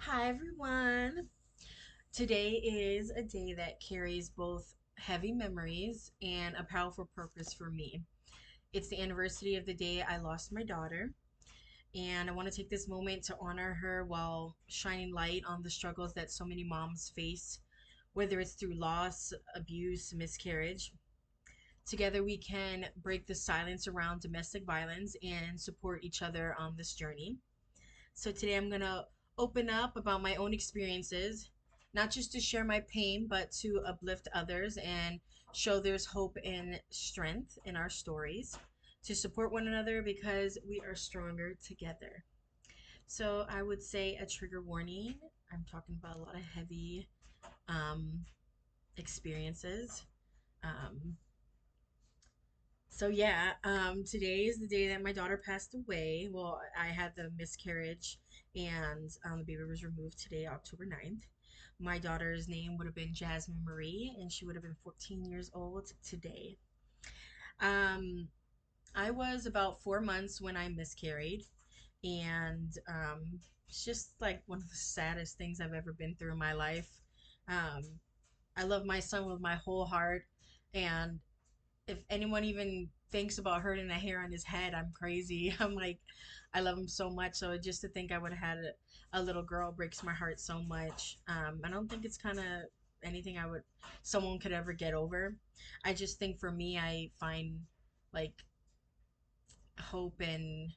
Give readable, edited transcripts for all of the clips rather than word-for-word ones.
Hi everyone. Today is a day that carries both heavy memories and a powerful purpose for me. It's the anniversary of the day I lost my daughter, and I want to take this moment to honor her while shining light on the struggles that so many moms face, whether it's through loss, abuse, miscarriage. Together, we can break the silence around domestic violence and support each other on this journey. So today I'm going to open up about my own experiences, not just to share my pain, but to uplift others and show there's hope and strength in our stories, to support one another because we are stronger together. So I would say a trigger warning. I'm talking about a lot of heavy um, experiences. Um, Today is the day that my daughter passed away. Well, I had the miscarriage, and the baby was removed today, October 9th. My daughter's name would have been Jasmine Marie, and she would have been 14 years old today. Um, I was about 4 months when I miscarried, and it's just like one of the saddest things I've ever been through in my life. Um, I love my son with my whole heart, and if anyone even thinks about hurting a hair on his head, I'm crazy. I'm like, I love him so much. So just to think I would have had a little girl breaks my heart so much. I don't think it's kind of anything someone could ever get over. I just think for me, I find like hope and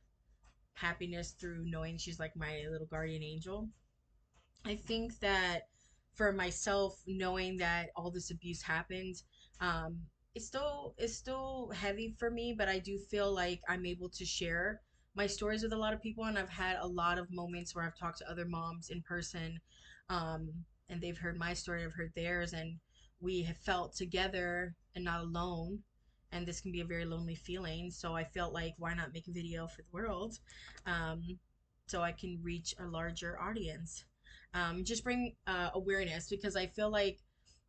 happiness through knowing she's like my little guardian angel. I think that for myself, knowing that all this abuse happened, um, it's still heavy for me, but I do feel like I'm able to share my stories with a lot of people, and I've had a lot of moments where I've talked to other moms in person, um, and they've heard my story, I've heard theirs, and we have felt together and not alone. And this can be a very lonely feeling, so I felt like why not make a video for the world, um, so I can reach a larger audience, just bring awareness because I feel like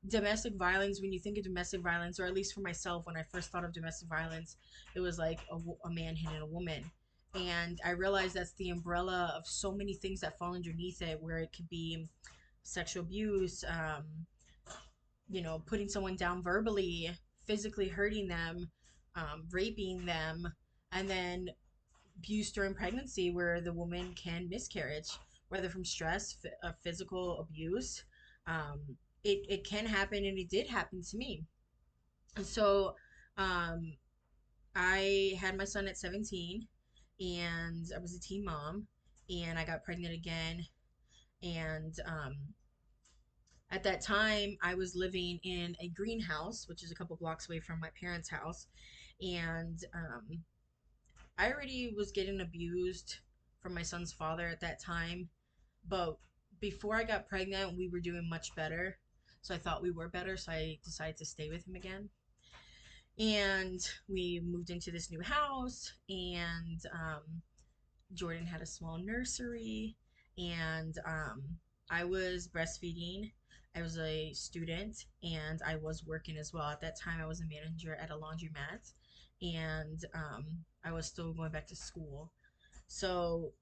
domestic violence, when you think of domestic violence, or at least for myself, when I first thought of domestic violence, it was like a man hitting a woman. And I realized that's the umbrella of so many things that fall underneath it, where it could be sexual abuse, putting someone down verbally, physically hurting them, raping them, and then abuse during pregnancy where the woman can miscarriage, whether from stress, physical abuse. Um, it can happen, and it did happen to me. And so um, I had my son at 17, and I was a teen mom, and I got pregnant again. And at that time, I was living in a greenhouse, which is a couple blocks away from my parents' house. And I already was getting abused from my son's father at that time, but before I got pregnant, we were doing much better. So I thought we were better, so I decided to stay with him again. And we moved into this new house, and Jordan had a small nursery, and I was breastfeeding. I was a student, and I was working as well. At that time, I was a manager at a laundromat, and I was still going back to school. So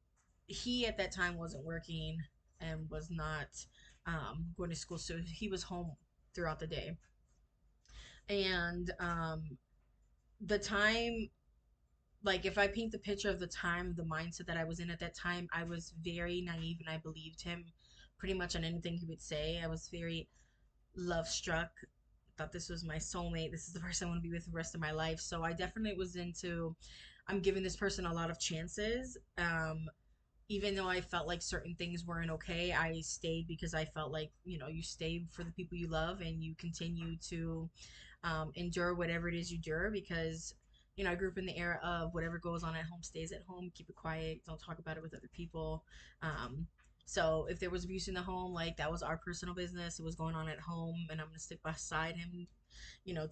he at that time wasn't working and was not going to school, so he was home throughout the day. And the time, like if I paint the picture of the time, the mindset that I was in at that time, I was very naive and I believed him pretty much on anything he would say. I was very love struck, thought this was my soulmate, this is the person I want to be with the rest of my life. So I definitely was into, I'm giving this person a lot of chances. Even though I felt like certain things weren't okay, I stayed because I felt like, you stay for the people you love, and you continue to endure whatever it is you endure because, I grew up in the era of whatever goes on at home stays at home, keep it quiet, don't talk about it with other people. Um, so if there was abuse in the home, like that was our personal business. It was going on at home, and I'm gonna stick beside him,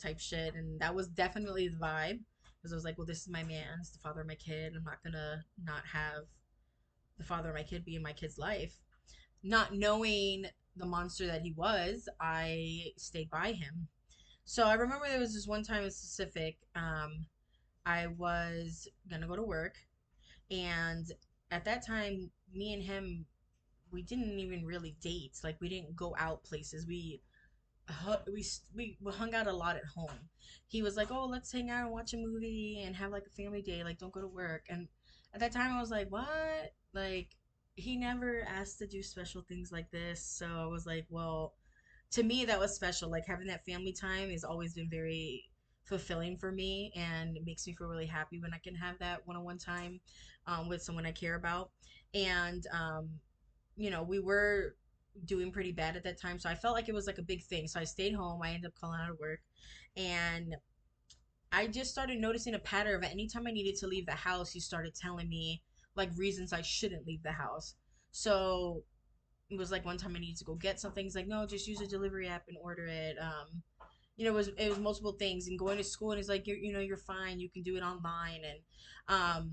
type shit. And that was definitely the vibe because I was like, well, this is my man, it's the father of my kid. I'm not gonna not have the father of my kid be in my kid's life. Not knowing the monster that he was, I stayed by him. So I remember there was this one time in specific. I was gonna go to work, and at that time, me and him we didn't even really date. Like we didn't go out places. We hung out a lot at home. He was like, "Oh, let's hang out and watch a movie and have like a family day. Like, don't go to work." And at that time, I was like, "What?" Like, he never asked to do special things like this. So I was like, "Well, to me, that was special. Like having that family time has always been very fulfilling for me, and it makes me feel really happy when I can have that one-on-one time with someone I care about." And we were doing pretty bad at that time, so I felt like it was like a big thing. So I stayed home. I ended up calling out of work, and I just started noticing a pattern of anytime I needed to leave the house, he started telling me like reasons I shouldn't leave the house. So it was like one time I needed to go get something. He's like, "No, just use a delivery app and order it." It was multiple things, and going to school, and he's like, "You're fine. You can do it online." And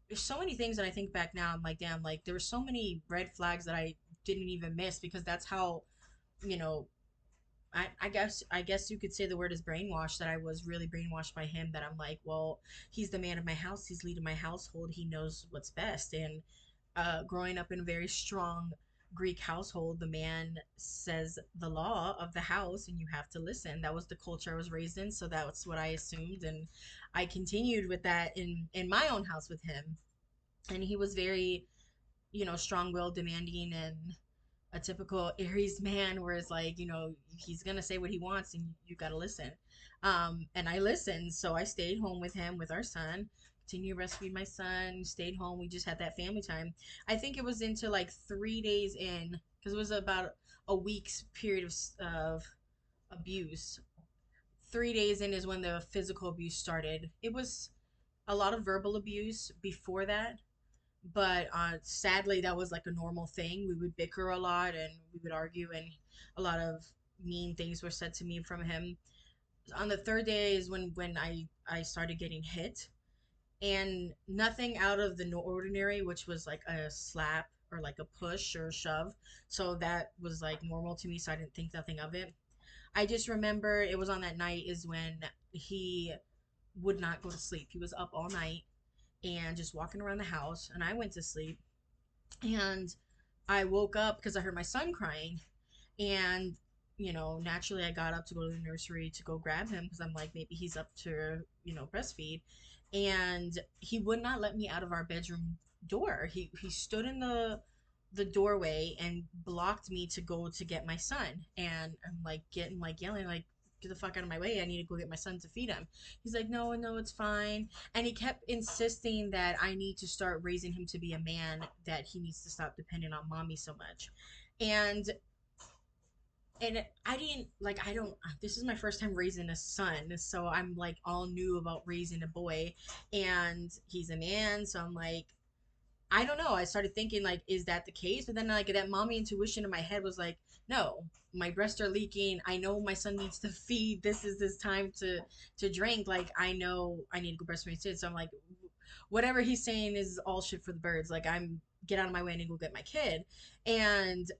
there's so many things that I think back now. I'm like, damn, like there were so many red flags that I didn't even miss because that's how you know I guess you could say the word is brainwashed, that I was really brainwashed by him, that I'm like, well, he's the man of my house, he's leading my household, he knows what's best. And growing up in a very strong Greek household, the man says the law of the house and you have to listen. That was the culture I was raised in, so that's what I assumed, and I continued with that in my own house with him. And he was very, strong-willed, demanding, and a typical Aries man, where it's like, he's gonna say what he wants and you gotta listen. And I listened, so I stayed home with him, with our son, continue to breastfeed my son, stayed home. We just had that family time. I think it was into like 3 days in, because it was about a week's period of abuse. 3 days in is when the physical abuse started. It was a lot of verbal abuse before that, but sadly that was like a normal thing. We would bicker a lot and we would argue, and a lot of mean things were said to me from him. On the third day is when I started getting hit, and nothing out of the ordinary, which was like a slap or like a push or a shove. So that was like normal to me, so I didn't think nothing of it. I just remember it was on that night is when he would not go to sleep. He was up all night and just walking around the house, and I went to sleep. And I woke up because I heard my son crying. And, naturally I got up to go to the nursery to go grab him because I'm like, maybe he's up to, breastfeed. And he would not let me out of our bedroom door. He stood in the doorway and blocked me to go to get my son. And I'm like getting like yelling, like, get the fuck out of my way. I need to go get my son to feed him. He's like, no, no, it's fine. And he kept insisting that I need to start raising him to be a man, that he needs to stop depending on mommy so much. And I didn't like, I don't, this is my first time raising a son, so I'm like all new about raising a boy, and he's a man, so I'm like, I don't know. I started thinking like, is that the case? But then like that mommy intuition in my head was like, no, my breasts are leaking. I know my son needs to feed. This is his time to drink. Like I know I need to go breastfeed my kid. So I'm like, whatever he's saying is all shit for the birds. Like I'm get out of my way and go get my kid. And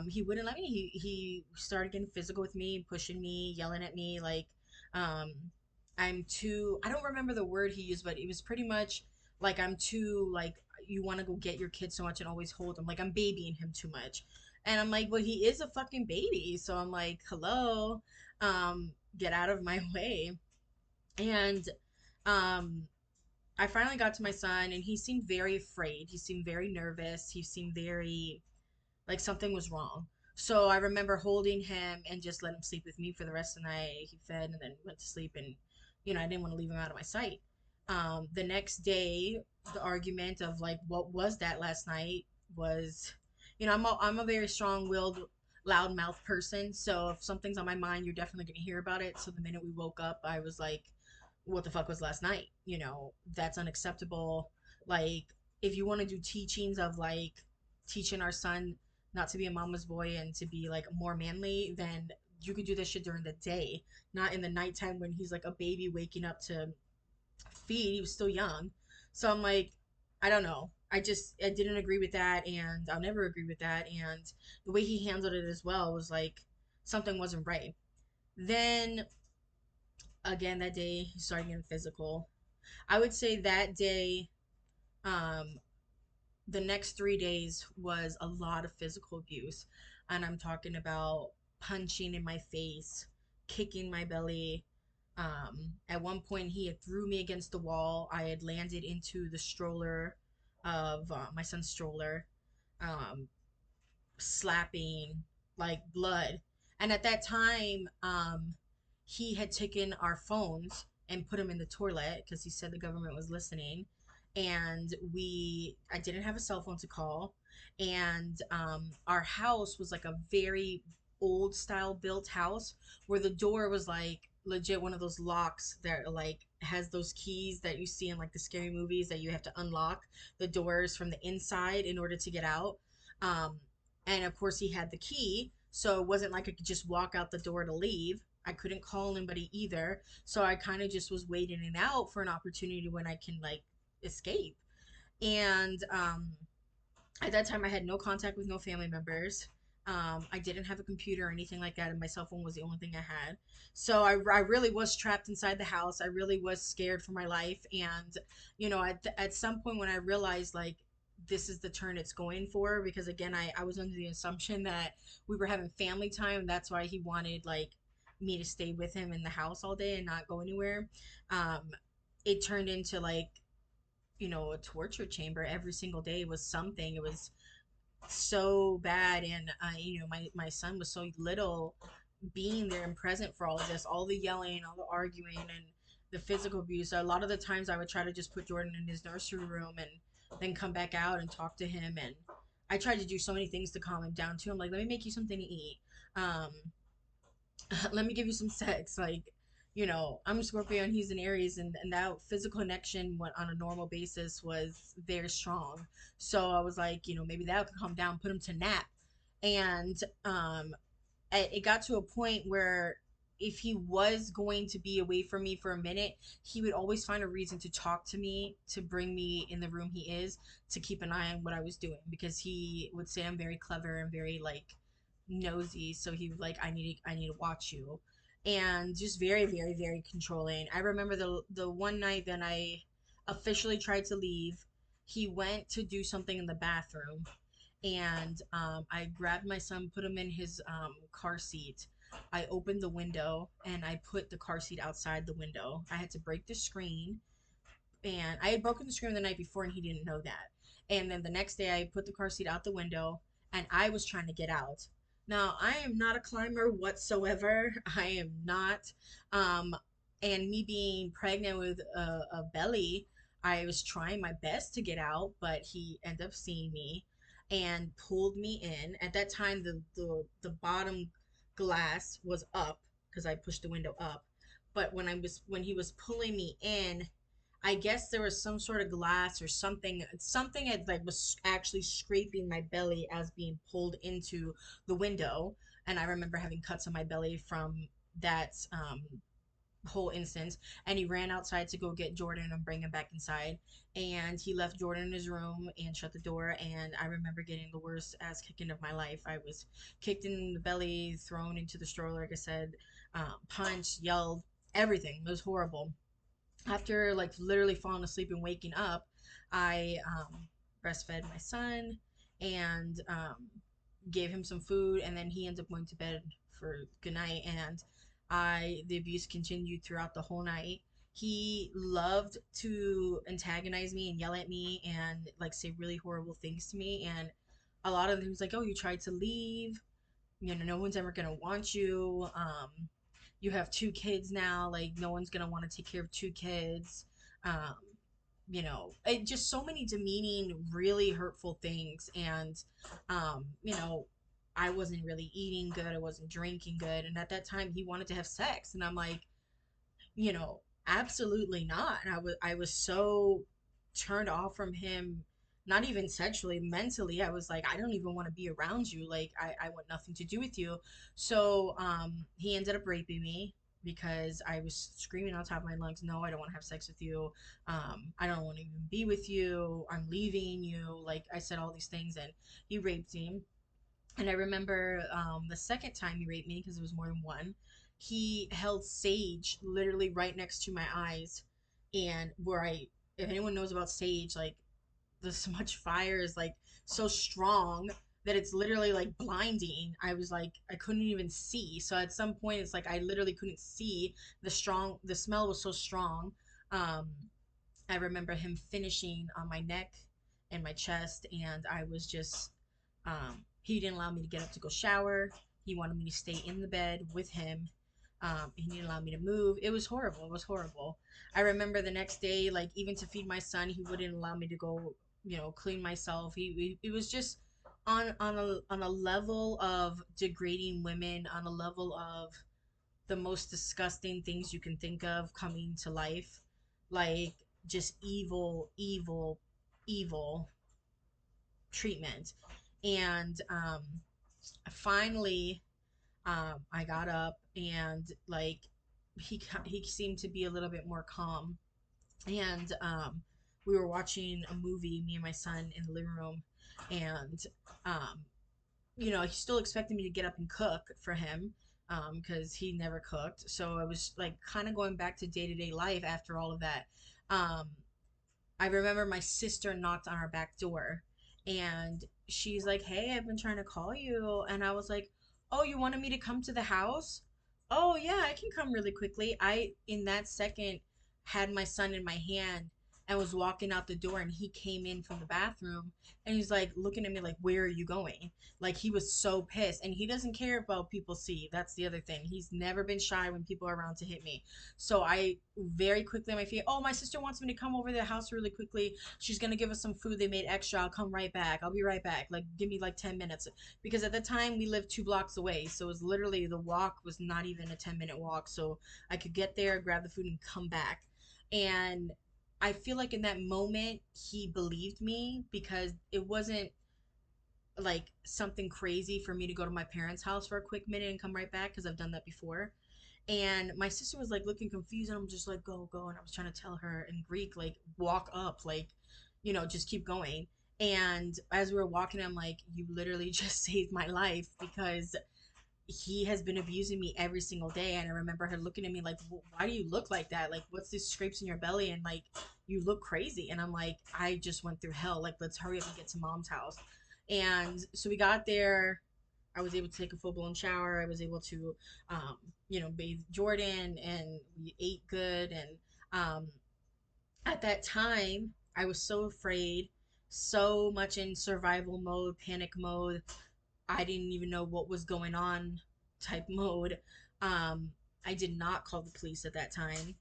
he wouldn't let me. He started getting physical with me, pushing me, yelling at me like, um, I'm too. I don't remember the word he used, but it was pretty much like I'm too like you want to go get your kid so much and always hold him, like I'm babying him too much. And I'm like, well, he is a fucking baby, so I'm like, hello, get out of my way. And um I finally got to my son, and he seemed very afraid, he seemed very nervous, he seemed very like something was wrong. So I remember holding him and just let him sleep with me for the rest of the night. He fed and then went to sleep, and I didn't want to leave him out of my sight. The next day, the argument of like what was that last night was, I'm a very strong-willed, loud-mouthed person. So if something's on my mind, you're definitely gonna hear about it. So the minute we woke up, I was like, "What the fuck was last night?" That's unacceptable. Like, if you want to do teachings of like teaching our son not to be a mama's boy and to be like more manly, then you could do this shit during the day, not in the nighttime when he's like a baby waking up to feed. He was still young. So I'm like, I don't know. I didn't agree with that, and I'll never agree with that. And the way he handled it as well was like something wasn't right. Then again that day he started getting physical. I would say that day, um, the next 3 days was a lot of physical abuse. And I'm talking about punching in my face, kicking my belly. At one point, he had threw me against the wall. I had landed into the stroller of my son's stroller. Um, Slapping, like blood. And at that time, he had taken our phones and put them in the toilet because he said the government was listening. And I didn't have a cell phone to call. And our house was like a very old style built house where the door was like legit one of those locks that like has those keys that you see in like the scary movies that you have to unlock the doors from the inside in order to get out. Um, and of course, he had the key. So it wasn't like I could just walk out the door to leave. I couldn't call anybody either. So I kind of just was waiting it out for an opportunity when I can like escape. And at that time, I had no contact with no family members. I didn't have a computer or anything like that, and my cell phone was the only thing I had. So I really was trapped inside the house. I really was scared for my life. And, at some point when I realized, like, this is the turn it's going for, because again, I was under the assumption that we were having family time. That's why he wanted, like, me to stay with him in the house all day and not go anywhere. Um, it turned into, like, a torture chamber. Every single day was something. It was so bad. And my son was so little, being there and present for all of this, all the yelling, all the arguing, and the physical abuse. A lot of the times I would try to just put Jordan in his nursery room and then come back out and talk to him. And I tried to do so many things to calm him down too. I'm like, let me make you something to eat. um Let me give you some sex. Like, I'm a Scorpio and he's an Aries, and that physical connection on a normal basis was very strong. So I was like, maybe that could calm down, put him to nap. And it got to a point where if he was going to be away from me for a minute, he would always find a reason to talk to me, to bring me in the room he is, to keep an eye on what I was doing, because he would say I'm very clever and very like nosy. So he was like, I need to watch you. And just very, very, very controlling. I remember the one night that I officially tried to leave, he went to do something in the bathroom, and I grabbed my son, put him in his car seat. I opened the window and I put the car seat outside the window. I had to break the screen, and I had broken the screen the night before and he didn't know that. And then the next day I put the car seat out the window and I was trying to get out. Now, I am not a climber whatsoever. I am not. Um, and me being pregnant with a belly, I was trying my best to get out, but he ended up seeing me and pulled me in. At that time, the bottom glass was up because I pushed the window up. But when he was pulling me in, I guess there was some sort of glass or something. Something had like was actually scraping my belly as being pulled into the window, and I remember having cuts on my belly from that whole instance. And he ran outside to go get Jordan and bring him back inside. And he left Jordan in his room and shut the door. And I remember getting the worst ass kicking of my life. I was kicked in the belly, thrown into the stroller, like I said, punched, yelled, everything. It was horrible. After like literally falling asleep and waking up, I breastfed my son and gave him some food, and then he ends up going to bed for good night. And the abuse continued throughout the whole night. He loved to antagonize me and yell at me and like say really horrible things to me. And a lot of them was like, oh, you tried to leave, no one's ever gonna want you. You have two kids now, like no one's gonna want to take care of two kids. um just so many demeaning, really hurtful things. And I wasn't really eating good, I wasn't drinking good, and at that time he wanted to have sex, and I'm like, you know, absolutely not. And I was so turned off from him, not even sexually, mentally. I was like, I don't even want to be around you. Like, I want nothing to do with you. So he ended up raping me because I was screaming on top of my lungs, no, I don't want to have sex with you. I don't want to even be with you. I'm leaving you. Like, I said all these things, and he raped me. And I remember the second time he raped me, because it was more than one, he held sage literally right next to my eyes. And if anyone knows about sage, like the smudge fire is like so strong that it's literally like blinding. I was like, I couldn't even see. So at some point, it's like I literally couldn't see. The smell was so strong. Um, I remember him finishing on my neck and my chest, and I was just, he didn't allow me to get up to go shower. He wanted me to stay in the bed with him. He didn't allow me to move. It was horrible. It was horrible. I remember the next day, like even to feed my son, he wouldn't allow me to go, clean myself. It was just on a level of degrading women, on a level of the most disgusting things you can think of coming to life. Like just evil, evil, evil treatment. And finally, I got up and like he seemed to be a little bit more calm. And we were watching a movie, me and my son, in the living room, and um, he still expected me to get up and cook for him because he never cooked. So I was like kind of going back to day to day life after all of that. Um, I remember my sister knocked on our back door and she's like, "Hey, I've been trying to call you." And I was like, "Oh, you wanted me to come to the house? Oh, yeah, I can come really quickly." In that second, had my son in my hand and was walking out the door, and he came in from the bathroom and he's like looking at me like, "Where are you going?" Like he was so pissed, and he doesn't care about people see. That's the other thing. He's never been shy when people are around to hit me. So I very quickly on my feet, "Oh, my sister wants me to come over to the house really quickly. She's gonna give us some food they made extra. I'll come right back. I'll be right back. Like, give me like 10 minutes." Because at the time we lived 2 blocks away, so it was literally the walk was not even a 10-minute walk. So I could get there, grab the food, and come back. And I feel like in that moment he believed me because it wasn't like something crazy for me to go to my parents' house for a quick minute and come right back because I've done that before. And my sister was like looking confused, and I'm just like, "Go, go." And I was trying to tell her in Greek, like, walk up, like, just keep going. And as we were walking, I'm like, "You literally just saved my life because he has been abusing me every single day." And I remember her looking at me like, "Why do you look like that? Like, what's these scrapes in your belly? And like, you look crazy." And I'm like, "I just went through hell. Like, let's hurry up and get to mom's house." And so we got there. I was able to take a full blown shower. I was able to, bathe Jordan, and we ate good. And um, at that time, I was so afraid, so much in survival mode, panic mode. I didn't even know what was going on type mode. Um, I did not call the police at that time.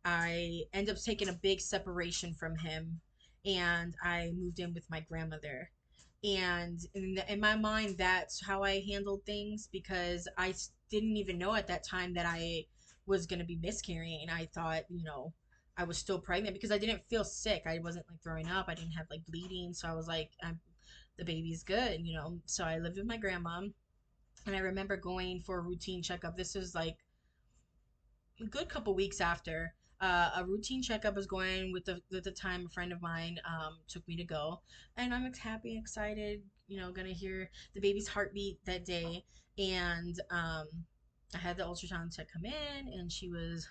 I ended up taking a big separation from him, and I moved in with my grandmother. And in my mind, that's how I handled things because didn't even know at that time that I was going to be miscarrying. I thought, I was still pregnant because I didn't feel sick. I wasn't like throwing up. I didn't have like bleeding. So I was like, the baby's good. So I lived with my grandma, and I remember going for a routine checkup. This is like a good couple weeks after. A routine checkup was going with the time a friend of mine took me to go, and I'm happy, excited, gonna hear the baby's heartbeat that day. And I had the ultrasound tech come in, and she was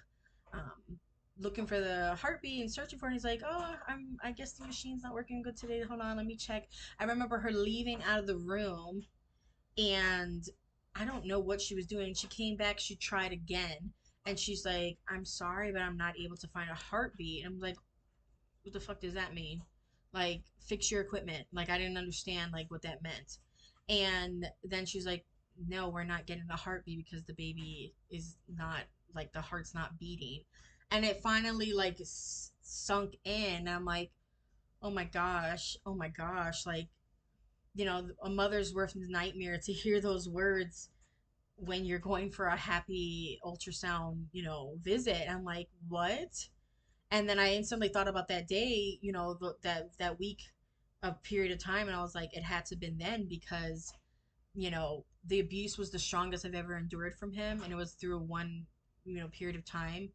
um, looking for the heartbeat and searching for it. And he's like, "Oh, I guess the machine's not working good today. Hold on, let me check." I remember her leaving out of the room, and I don't know what she was doing. She came back, she tried again, and she's like, "I'm sorry, but I'm not able to find a heartbeat." And I'm like, "What the fuck does that mean? Like, fix your equipment." Like, I didn't understand like what that meant. And then she's like, "No, we're not getting a heartbeat because the baby is not, like, the heart's not beating." And it finally like sunk in. I'm like, "Oh my gosh, oh my gosh!" Like, a mother's worst nightmare to hear those words when you're going for a happy ultrasound, visit. I'm like, "What?" And then I instantly thought about that day, that week of period of time, and I was like, it had to have been then because, the abuse was the strongest I've ever endured from him, and it was through one, period of time.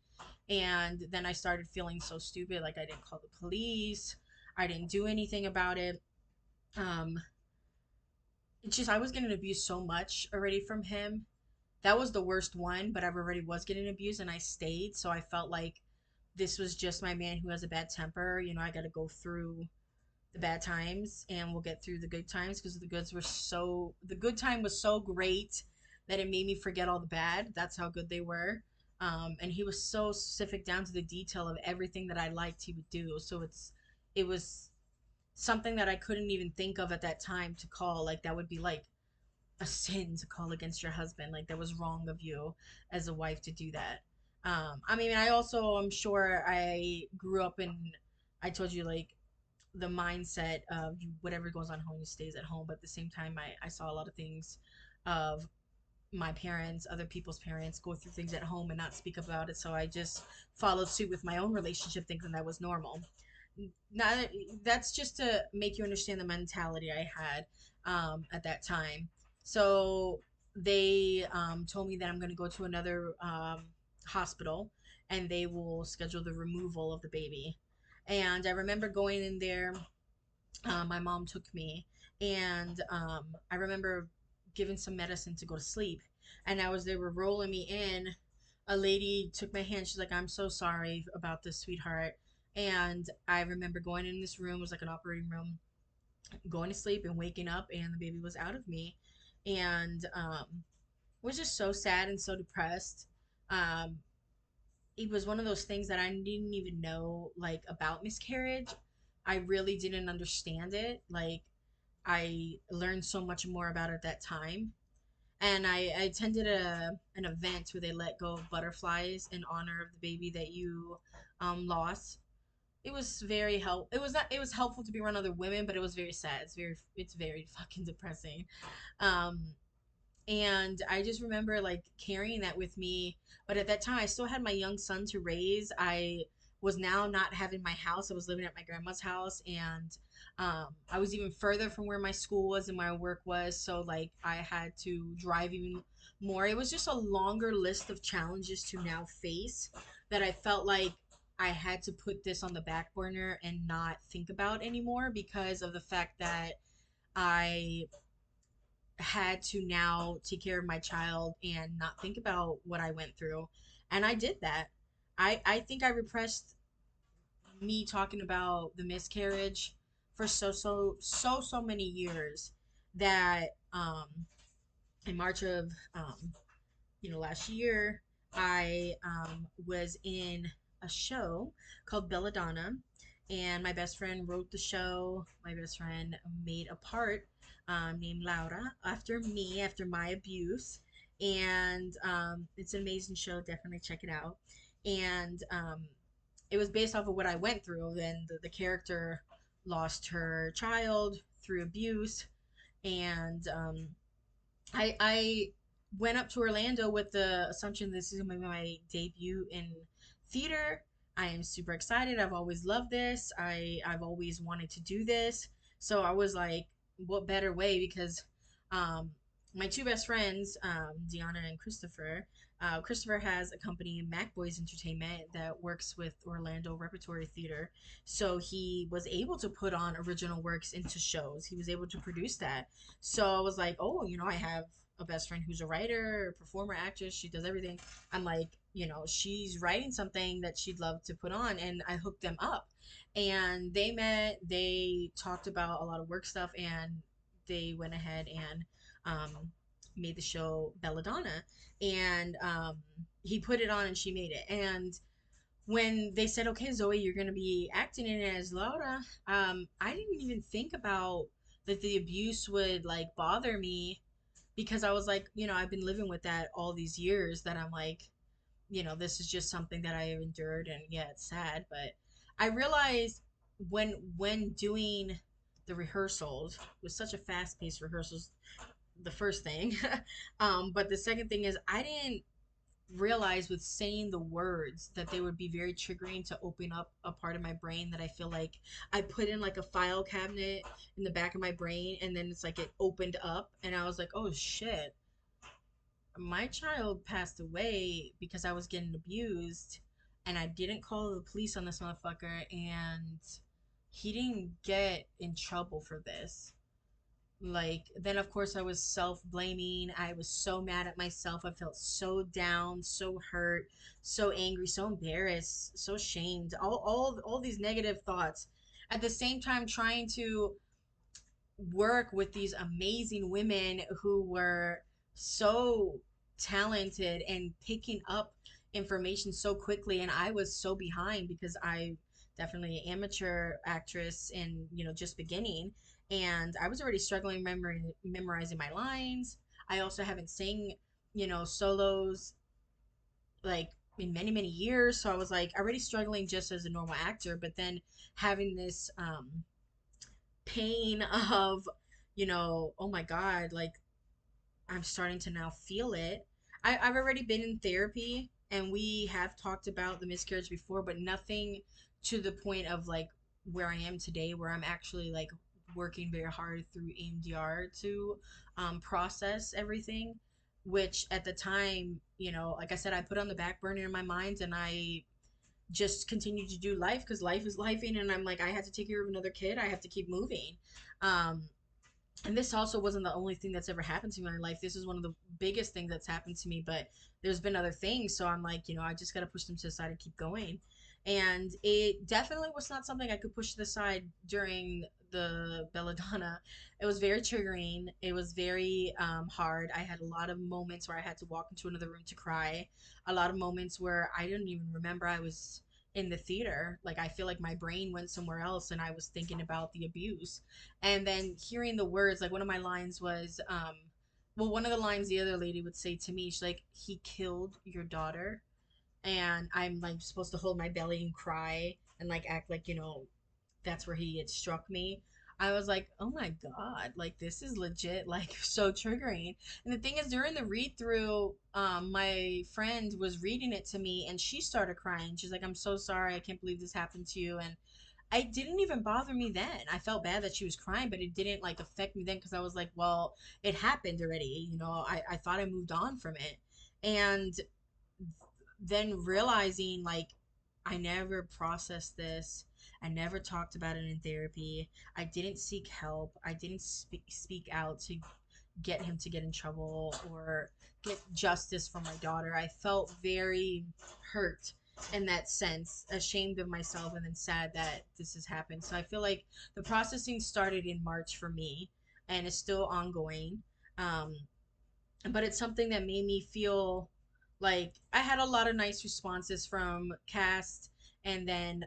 And then I started feeling so stupid, like I didn't call the police, I didn't do anything about it. Um, it's just I was getting abused so much already from him. That was the worst one, but I already was getting abused and I stayed. So I felt like this was just my man who has a bad temper. I got to go through the bad times and we'll get through the good times, because the good time was so great that it made me forget all the bad. That's how good they were. And he was so specific down to the detail of everything that I liked he would do. So it was something that I couldn't even think of at that time to call. Like that would be like a sin to call against your husband. Like that was wrong of you as a wife to do that. I mean, I also, I'm sure I grew up in, I told you, like, the mindset of whatever goes on home stays at home. But at the same time, I saw a lot of things of my parents, other people's parents, go through things at home and not speak about it. So I just followed suit with my own relationship, thinking that was normal. Now, that's just to make you understand the mentality I had at that time. So they told me that I'm going to go to another hospital and they will schedule the removal of the baby. And I remember going in there. My mom took me, and I remember giving some medicine to go to sleep. And as they were rolling me in, a lady took my hand. She's like, "I'm so sorry about this, sweetheart." And I remember going in this room, it was like an operating room, going to sleep and waking up, and the baby was out of me, and was just so sad and so depressed. Um, it was one of those things that I didn't even know like about miscarriage. I really didn't understand it. Like I learned so much more about it at that time. And I attended an event where they let go of butterflies in honor of the baby that you lost. It was very help. It was not. It was helpful to be around other women, but it was very sad. It's very fucking depressing. Um, and I just remember like carrying that with me. But at that time, I still had my young son to raise. I was now not having my house. I was living at my grandma's house, and I was even further from where my school was and my work was. So like I had to drive even more. It was just a longer list of challenges to now face that I felt like I had to put this on the back burner and not think about anymore, because of the fact that I had to now take care of my child and not think about what I went through. And I did that. I think I repressed me talking about the miscarriage for so many years that in March of last year, I was in a show called Belladonna, and my best friend wrote the show. My best friend made a part named Laura after me, after my abuse, and it's an amazing show. Definitely check it out. And it was based off of what I went through. Then the character lost her child through abuse, and I went up to Orlando with the assumption this is gonna be my debut in theater. I am super excited. I've always loved this. I've always wanted to do this. So I was like, what better way? Because um, my two best friends, Deanna and Christopher. Christopher has a company, Mac Boys Entertainment, that works with Orlando Repertory Theater. So he was able to put on original works into shows. He was able to produce that. So I was like, oh, I have a best friend who's a writer, a performer, actress. She does everything. I'm like, she's writing something that she'd love to put on. And I hooked them up. And they met, they talked about a lot of work stuff, and they went ahead and made the show Belladonna. And he put it on and she made it. And when they said, okay, Zoe, you're going to be acting in it as Laura, I didn't even think about that the abuse would like bother me, because I was like, I've been living with that all these years, that I'm like, this is just something that I have endured, and yeah, it's sad. But I realized when doing the rehearsals, it was such a fast paced rehearsals, the first thing. But the second thing is I didn't realize with saying the words that they would be very triggering to open up a part of my brain that I feel like I put in like a file cabinet in the back of my brain, and then it's like it opened up and I was like, oh shit, my child passed away because I was getting abused, and I didn't call the police on this motherfucker, and he didn't get in trouble for this. Like, then of course I was self-blaming. I was so mad at myself. I felt so down, so hurt, so angry, so embarrassed, so shamed, all these negative thoughts. at the same time trying to work with these amazing women who were so talented and picking up information so quickly, and I was so behind because I definitely an amateur actress and just beginning, and I was already struggling memorizing my lines. I also haven't sang solos like in many many years, so I was like already struggling just as a normal actor, but then having this pain of, oh my God, like I'm starting to now feel it. I've already been in therapy and we have talked about the miscarriage before, but nothing to the point of like where I am today, where I'm actually like working very hard through EMDR to process everything. Which at the time, like I said, I put on the back burner in my mind and I just continued to do life because life is lifing. And I'm like, I had to take care of another kid. I have to keep moving. Um, and this also wasn't the only thing that's ever happened to me in my life. This is one of the biggest things that's happened to me, but there's been other things. So I'm like, I just got to push them to the side and keep going. And it definitely was not something I could push to the side during the Belladonna. It was very triggering. It was very hard. I had a lot of moments where I had to walk into another room to cry. A lot of moments where I didn't even remember I was in the theater. Like I feel like my brain went somewhere else and I was thinking about the abuse, and then hearing the words, like one of my lines was well, one of the lines the other lady would say to me, she's like, he killed your daughter. And I'm like supposed to hold my belly and cry and like act like that's where he had struck me. I was like, oh my God, like this is legit, like so triggering. And the thing is, during the read through, my friend was reading it to me and she started crying. She's like, I'm so sorry, I can't believe this happened to you. And I didn't even bother me then. I felt bad that she was crying, but it didn't like affect me then because I was like, well, it happened already. I thought I moved on from it. And then realizing like I never processed this. I never talked about it in therapy. I didn't seek help. I didn't speak out to get him to get in trouble or get justice for my daughter. I felt very hurt in that sense, ashamed of myself, and then sad that this has happened. So I feel like the processing started in March for me and is still ongoing. Um, but it's something that made me feel like I had a lot of nice responses from cast and then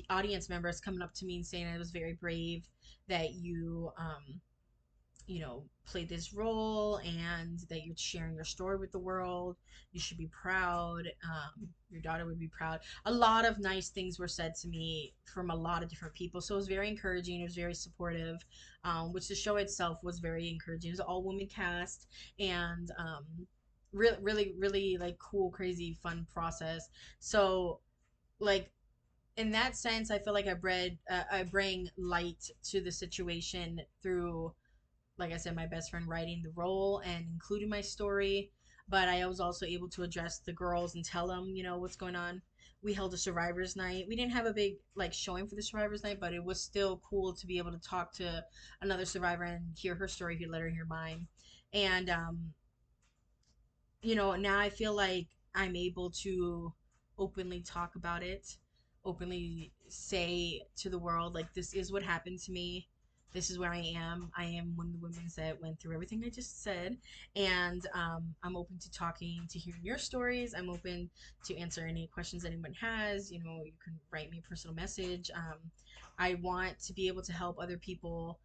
audience members coming up to me and saying I was very brave that you played this role and that you're sharing your story with the world. You should be proud. Your daughter would be proud. A lot of nice things were said to me from a lot of different people. So it was very encouraging. It was very supportive, which the show itself was very encouraging. It was an all woman cast and really, really, really like cool, crazy, fun process. So, like, in that sense, I feel like I bring light to the situation through, like I said, my best friend writing the role and including my story. But I was also able to address the girls and tell them, what's going on. We held a survivors night. We didn't have a big like showing for the survivors night, but it was still cool to be able to talk to another survivor and hear her story, let her hear mine. And now I feel like I'm able to openly talk about it, openly say to the world, like, this is what happened to me. This is where I am. I am one of the women that went through everything I just said. And I'm open to talking, to hearing your stories. I'm open to answer any questions anyone has. You can write me a personal message. I want to be able to help other people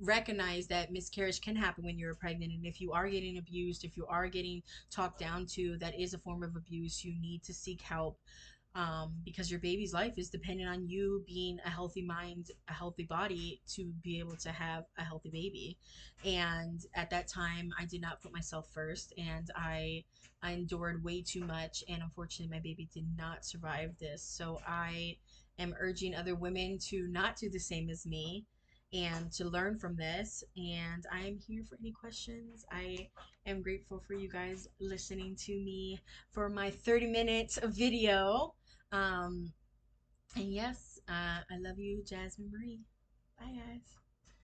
recognize that miscarriage can happen when you're pregnant, and if you are getting abused, if you are getting talked down to, that is a form of abuse. You need to seek help, because your baby's life is dependent on you being a healthy mind, a healthy body to be able to have a healthy baby. And at that time I did not put myself first, and I endured way too much, and unfortunately my baby did not survive this. So I am urging other women to not do the same as me and to learn from this. And I'm here for any questions. I am grateful for you guys listening to me for my 30 minutes of video. And yes, I love you, Jasmine Marie. Bye, guys.